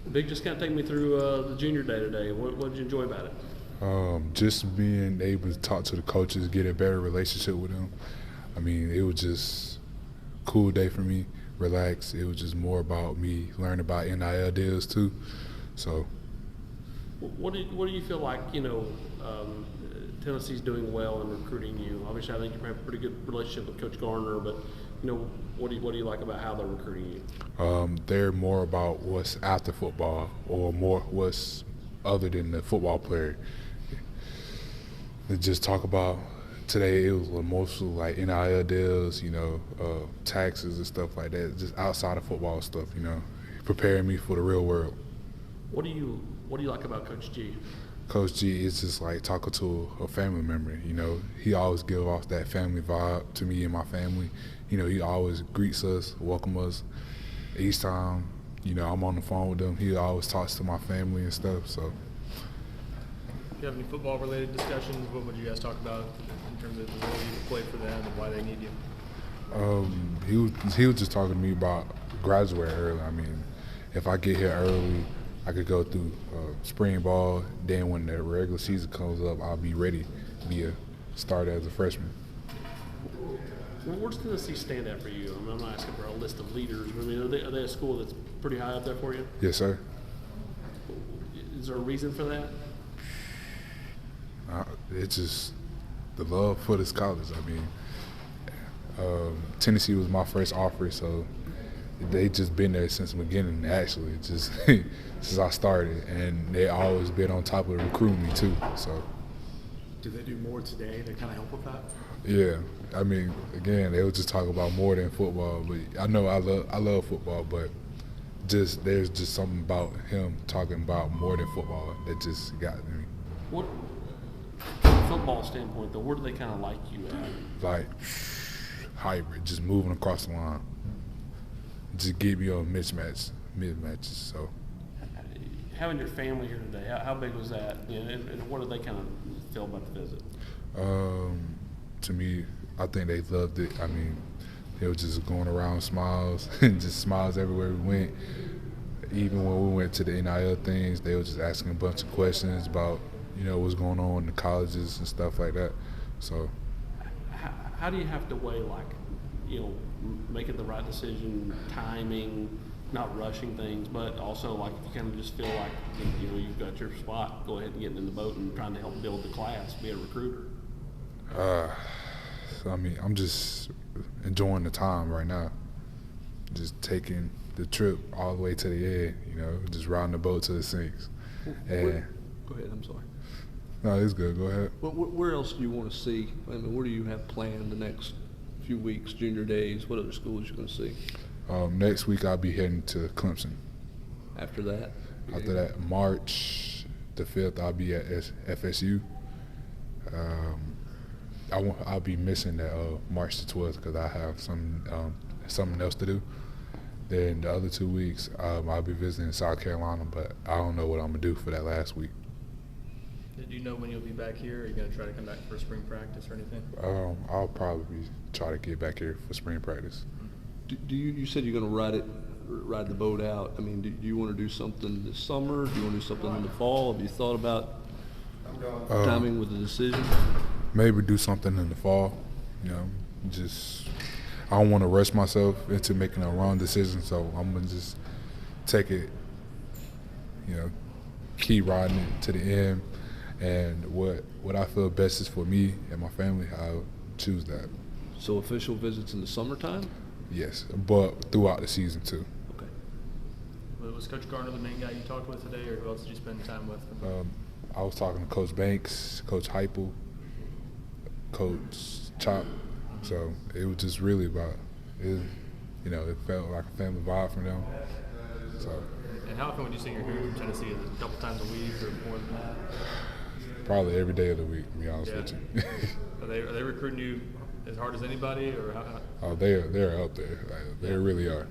Vic, just kind of take me through the junior day today. What did you enjoy about it? Just being able to talk to the coaches, get a better relationship with them. I mean, it was just a cool day for me, relax. It was just more about me learning about NIL deals too. So, What do you feel like, Tennessee's doing well in recruiting you? Obviously, I think you have a pretty good relationship with Coach Garner, but, what do you like about how they're recruiting you? they're more about what's after football or more what's other than the football player. They just talk about today it was mostly like NIL deals, taxes and stuff like that, just outside of football stuff, preparing me for the real world. What do you like about Coach G? Coach G is just like talking to a family member, He always gives off that family vibe to me and my family. He always greets us, welcomes us. Each time, I'm on the phone with him, he always talks to my family and stuff, so. Do you have any football-related discussions? What would you guys talk about in terms of the role you play for them and why they need you? He was just talking to me about graduating early. I mean, if I get here early, I could go through spring ball. Then when the regular season comes up, I'll be ready to be a starter as a freshman. Where does Tennessee stand at for you? I'm not asking for a list of leaders, but are they a school that's pretty high up there for you? Yes, sir. Is there a reason for that? It's just the love for this college. I mean, Tennessee was my first offer, so they just been there since the beginning, actually, just since I started, and they always been on top of recruiting me too. So. Do they do more today to kind of help with that? Yeah, I mean, again, they would just talk about more than football. But I know I love football, but there's just something about him talking about more than football that just got me. What, from a football standpoint, though, where do they kind of like you at? Like hybrid, just moving across the line. Just get me on mismatches. So. Having your family here today, how big was that? And what did they kind of feel about the visit? To me, I think they loved it. I mean, they were just going around smiles and just smiles everywhere we went. Even when we went to the NIL things, they were just asking a bunch of questions about, what's going on in the colleges and stuff like that. So, how do you have to weigh, making the right decision, timing, not rushing things, but also if you kind of just feel like you've got your spot, go ahead and get in the boat and trying to help build the class, be a recruiter? I mean, I'm just enjoying the time right now. Just taking the trip all the way to the end, just riding the boat till it sinks. And Go ahead, I'm sorry. no, it's good. Go ahead. Where else do you want to see? I mean, where do you have planned the next few weeks, junior days? What other schools you going to see? Next week I'll be heading to Clemson. After that? After that, March the 5th, I'll be at FSU. I'll be missing that March the 12th because I have something else to do. Then the other 2 weeks, I'll be visiting South Carolina, but I don't know what I'm gonna do for that last week. Do you know when you'll be back here? Are you going to try to come back for spring practice or anything? I'll probably try to get back here for spring practice. Do you said you're going to ride the boat out. I mean, do you want to do something this summer? Do you want to do something in the fall? Have you thought about timing with the decision? Maybe do something in the fall. Just I don't want to rush myself into making a wrong decision, so I'm gonna just take it. Keep riding it to the end, and what I feel best is for me and my family, I'll choose that. So official visits in the summertime? Yes, but throughout the season too. Okay. Was Coach Garner the main guy you talked with today, or who else did you spend time with? I was talking to Coach Banks, Coach Heupel, Coach Chop. So it was just really about it. It felt like a family vibe from them. So. And how often would you say you're here from Tennessee? Is it a couple times a week or more than that? Probably every day of the week, to be honest with you. Are they recruiting you as hard as anybody, or how? Oh, they're up there. They really are.